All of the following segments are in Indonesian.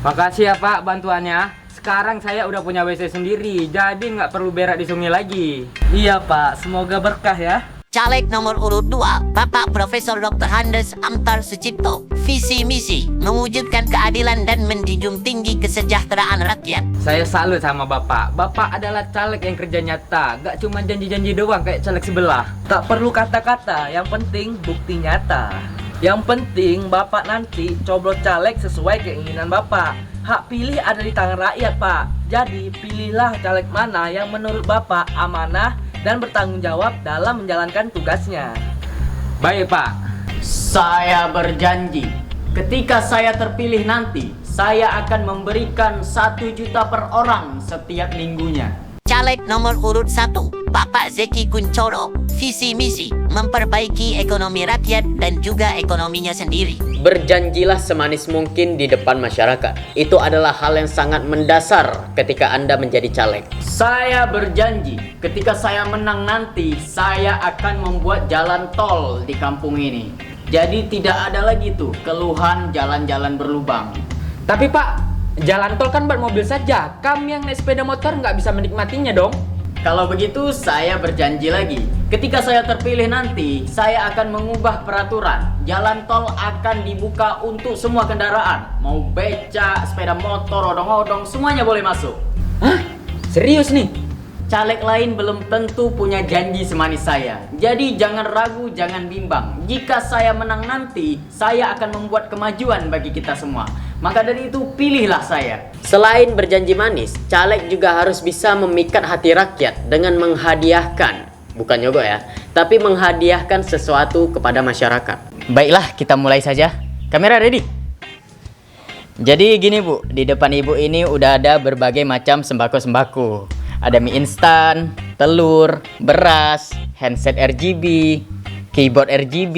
Makasih ya Pak bantuannya. Sekarang saya udah punya WC sendiri, jadi nggak perlu berak di sungai lagi. Iya Pak, semoga berkah ya. Caleg nomor urut 2, Bapak Profesor Dr. Handes Amtar Sucipto. Visi misi, mewujudkan keadilan dan menjunjung tinggi kesejahteraan rakyat. Saya salut sama Bapak. Bapak adalah caleg yang kerja nyata, gak cuma janji-janji doang kayak caleg sebelah. Tak perlu kata-kata, yang penting bukti nyata. Yang penting Bapak nanti coblos caleg sesuai keinginan Bapak. Hak pilih ada di tangan rakyat Pak. Jadi pilihlah caleg mana yang menurut Bapak amanah dan bertanggung jawab dalam menjalankan tugasnya. Baik Pak. Saya berjanji, ketika saya terpilih nanti, saya akan memberikan 1 juta per orang setiap minggunya. Caleg nomor urut 1, Bapak Zeki Kuncoro. Visi misi, memperbaiki ekonomi rakyat dan juga ekonominya sendiri. Berjanjilah semanis mungkin di depan masyarakat. Itu adalah hal yang sangat mendasar ketika Anda menjadi caleg. Saya berjanji, ketika saya menang nanti, saya akan membuat jalan tol di kampung ini. Jadi tidak ada lagi tuh keluhan jalan-jalan berlubang. Tapi Pak, jalan tol kan buat mobil saja. Kami yang naik sepeda motor nggak bisa menikmatinya dong. Kalau begitu, saya berjanji lagi. Ketika saya terpilih nanti, saya akan mengubah peraturan. Jalan tol akan dibuka untuk semua kendaraan. Mau becak, sepeda motor, odong-odong, semuanya boleh masuk. Hah? Serius nih? Caleg lain belum tentu punya janji semanis saya. Jadi jangan ragu, jangan bimbang. Jika saya menang nanti, saya akan membuat kemajuan bagi kita semua. Maka dari itu, pilihlah saya. Selain berjanji manis, caleg juga harus bisa memikat hati rakyat dengan menghadiahkan, bukan nyogok ya, tapi menghadiahkan sesuatu kepada masyarakat. Baiklah, kita mulai saja. Kamera ready? Jadi gini Bu, di depan Ibu ini udah ada berbagai macam sembako-sembako. Ada mie instan, telur, beras, handset RGB, keyboard RGB.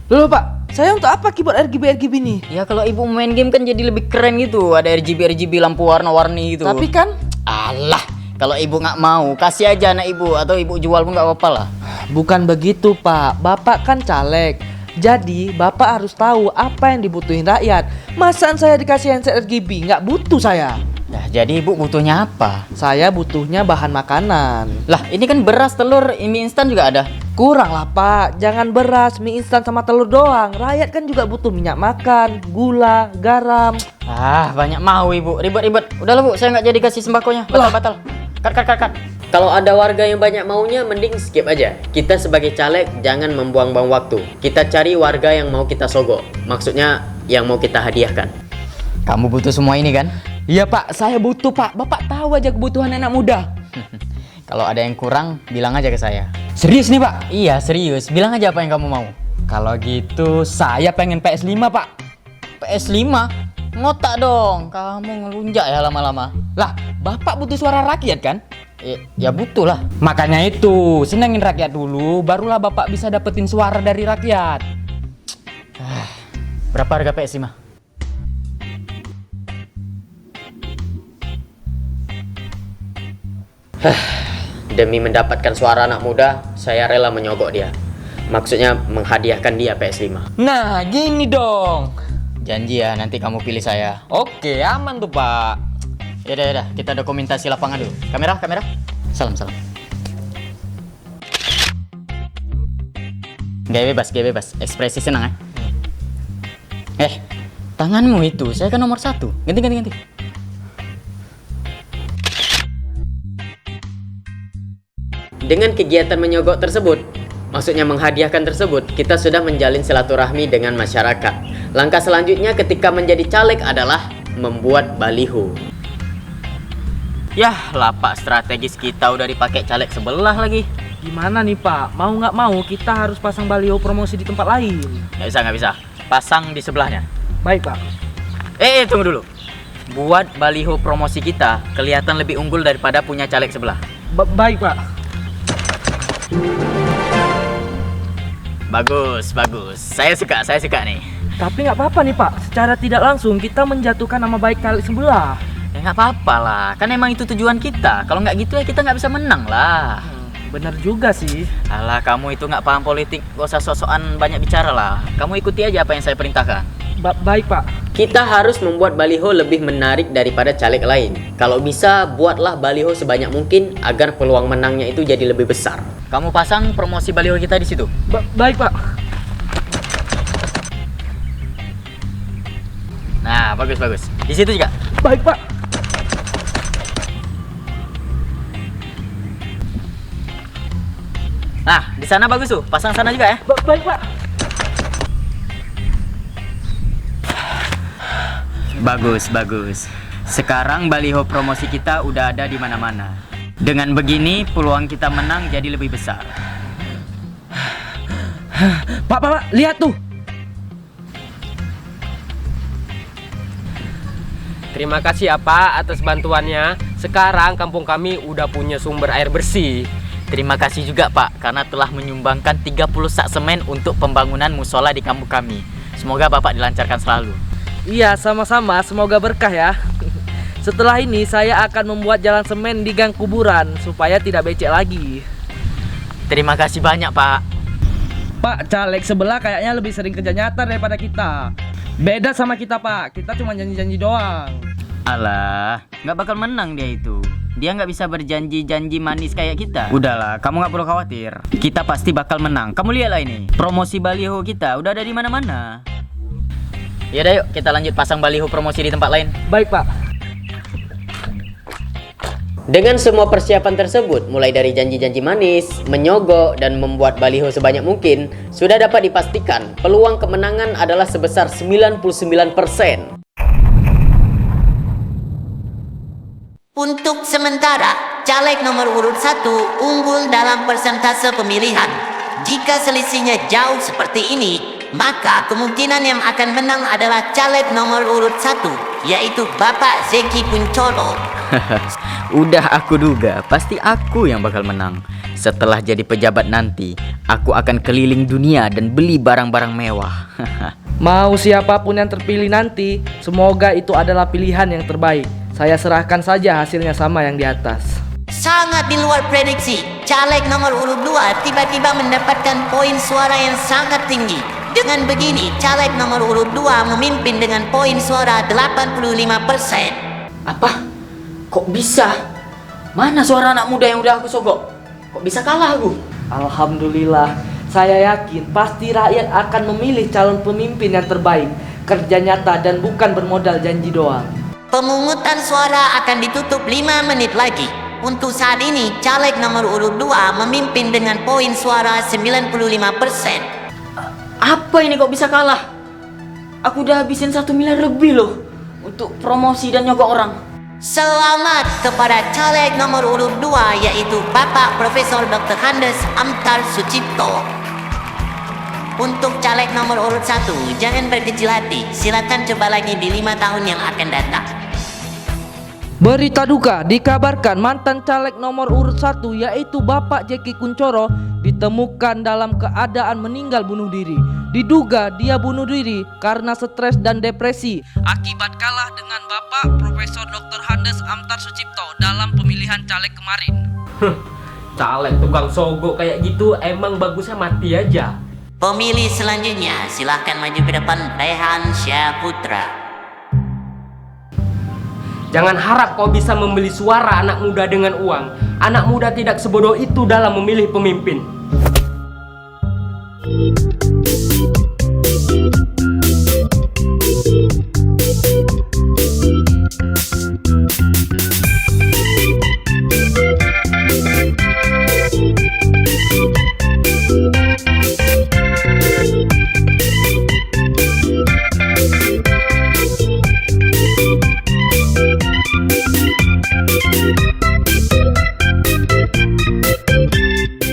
Loh Pak, saya untuk apa keyboard RGB nih? Ya kalau Ibu main game kan jadi lebih keren gitu. Ada RGB lampu warna-warni gitu. Tapi kan alah, kalau Ibu nggak mau, kasih aja anak Ibu atau Ibu jual pun nggak apa-apa lah. bukan begitu Pak, Bapak kan caleg. Jadi Bapak harus tahu apa yang dibutuhin rakyat. Masaan saya dikasih handset RGB? Nggak butuh saya. Nah, jadi Ibu butuhnya apa? Saya butuhnya bahan makanan. Lah, ini kan beras, telur, mie instan juga ada. Kurang lah Pak, jangan beras, mie instan sama telur doang. Rakyat kan juga butuh minyak makan, gula, garam. Ah, banyak mau Ibu, ribet-ribet. Udah lah Bu, saya nggak jadi kasih sembakonya. Batal. Cut. Kalau ada warga yang banyak maunya, mending skip aja. Kita sebagai caleg jangan membuang-buang waktu. Kita cari warga yang mau kita sogok. Maksudnya yang mau kita hadiahkan. Kamu butuh semua ini kan? Iya Pak, saya butuh Pak. Bapak tahu aja kebutuhan anak muda. Kalau ada yang kurang, bilang aja ke saya. Serius nih Pak? Iya, serius. Bilang aja apa yang kamu mau. Kalau gitu saya pengen PS5 Pak. PS5? Ngotak dong. Kamu ngelunjak ya lama-lama. Lah, Bapak butuh suara rakyat kan? Ya butuh lah. Makanya itu, senengin rakyat dulu, barulah Bapak bisa dapetin suara dari rakyat. Berapa harga PS5? Demi mendapatkan suara anak muda, saya rela menyogok dia. Maksudnya menghadiahkan dia PS5. Nah, gini dong. Janji ya, nanti kamu pilih saya. Oke, aman tuh Pak. Yaudah, kita dokumentasi lapangan dulu. Kamera. Salam. Gaya bebas. Ekspresi senang ya. Tanganmu itu, saya kan nomor 1. Ganti. Dengan kegiatan menyogok tersebut, maksudnya menghadiahkan tersebut, kita sudah menjalin silaturahmi dengan masyarakat. Langkah selanjutnya ketika menjadi caleg adalah membuat baliho. Yah, lapak strategis kita udah dipakai caleg sebelah lagi. Gimana nih Pak? Mau nggak mau kita harus pasang baliho promosi di tempat lain. Nggak bisa. Pasang di sebelahnya. Baik Pak. Tunggu dulu. Buat baliho promosi kita kelihatan lebih unggul daripada punya caleg sebelah. Baik Pak. Bagus. Saya suka nih. Tapi nggak apa-apa nih Pak. Secara tidak langsung kita menjatuhkan nama baik caleg sebelah. Ya nggak apa-apa lah. Kan emang itu tujuan kita. Kalau nggak gitu ya kita nggak bisa menang lah. Bener juga sih. Alah, kamu itu nggak paham politik. Gak usah sok-sokan banyak bicara lah. Kamu ikuti aja apa yang saya perintahkan. Baik Pak. Kita harus membuat baliho lebih menarik daripada caleg lain. Kalau bisa, buatlah baliho sebanyak mungkin agar peluang menangnya itu jadi lebih besar. Kamu pasang promosi baliho kita di situ. Baik Pak. Nah, bagus. Di situ juga. Baik Pak. Nah, di sana bagus tuh. Pasang sana juga ya. Baik Pak. Bagus. Sekarang baliho promosi kita udah ada di mana-mana. Dengan begini, peluang kita menang jadi lebih besar. Pak, lihat tuh. Terima kasih ya Pak atas bantuannya. Sekarang kampung kami udah punya sumber air bersih. Terima kasih juga Pak, karena telah menyumbangkan 30 sak semen untuk pembangunan musola di kampung kami. Semoga Bapak dilancarkan selalu. Iya, sama-sama. Semoga berkah ya. Setelah ini saya akan membuat jalan semen di gang kuburan supaya tidak becek lagi. Terima kasih banyak Pak. Pak, caleg sebelah kayaknya lebih sering kerja nyata daripada kita. Beda sama kita Pak, kita cuma janji-janji doang. Alah, nggak bakal menang dia itu. Dia nggak bisa berjanji-janji manis kayak kita. Udahlah, kamu nggak perlu khawatir. Kita pasti bakal menang. Kamu lihatlah ini. Promosi baliho kita udah ada di mana-mana. Yaudah yuk, kita lanjut pasang baliho promosi di tempat lain. Baik Pak. Dengan semua persiapan tersebut, mulai dari janji-janji manis, menyogok, dan membuat baliho sebanyak mungkin, sudah dapat dipastikan peluang kemenangan adalah sebesar 99%. Untuk sementara, caleg nomor urut 1 unggul dalam persentase pemilihan. Jika selisihnya jauh seperti ini, maka kemungkinan yang akan menang adalah caleg nomor urut 1, yaitu Bapak Zeki Kuncoro. Udah aku duga, pasti aku yang bakal menang. Setelah jadi pejabat nanti, aku akan keliling dunia dan beli barang-barang mewah. Mau siapapun yang terpilih nanti, semoga itu adalah pilihan yang terbaik. Saya serahkan saja hasilnya sama yang di atas. Sangat di luar prediksi, caleg nomor urut 2 tiba-tiba mendapatkan poin suara yang sangat tinggi. Dengan begini, caleg nomor urut 2 memimpin dengan poin suara 85%. Apa? Kok bisa? Mana suara anak muda yang udah aku sogok? Kok bisa kalah aku? Alhamdulillah, saya yakin pasti rakyat akan memilih calon pemimpin yang terbaik, kerja nyata dan bukan bermodal janji doang. Pemungutan suara akan ditutup 5 menit lagi. Untuk saat ini, caleg nomor urut 2 memimpin dengan poin suara 95%. Apa ini kok bisa kalah? Aku udah habisin 1 miliar lebih loh untuk promosi dan nyogok orang. Selamat kepada caleg nomor urut 2, yaitu Bapak Profesor Dr. Handes Amtar Sucipto. Untuk caleg nomor urut 1, jangan berkecil hati. Silakan coba lagi di 5 tahun yang akan datang. Berita duka, dikabarkan mantan caleg nomor urut 1 yaitu Bapak Zeki Kuncoro ditemukan dalam keadaan meninggal bunuh diri. Diduga dia bunuh diri karena stres dan depresi akibat kalah dengan Bapak Profesor Dr. Handes Amtar Sucipto dalam pemilihan caleg kemarin. Caleg tukang sogok kayak gitu emang bagusnya mati aja. Pemilih selanjutnya, silahkan maju ke depan, Rehan Syaputra. Jangan harap kau bisa membeli suara anak muda dengan uang. Anak muda tidak sebodoh itu dalam memilih pemimpin.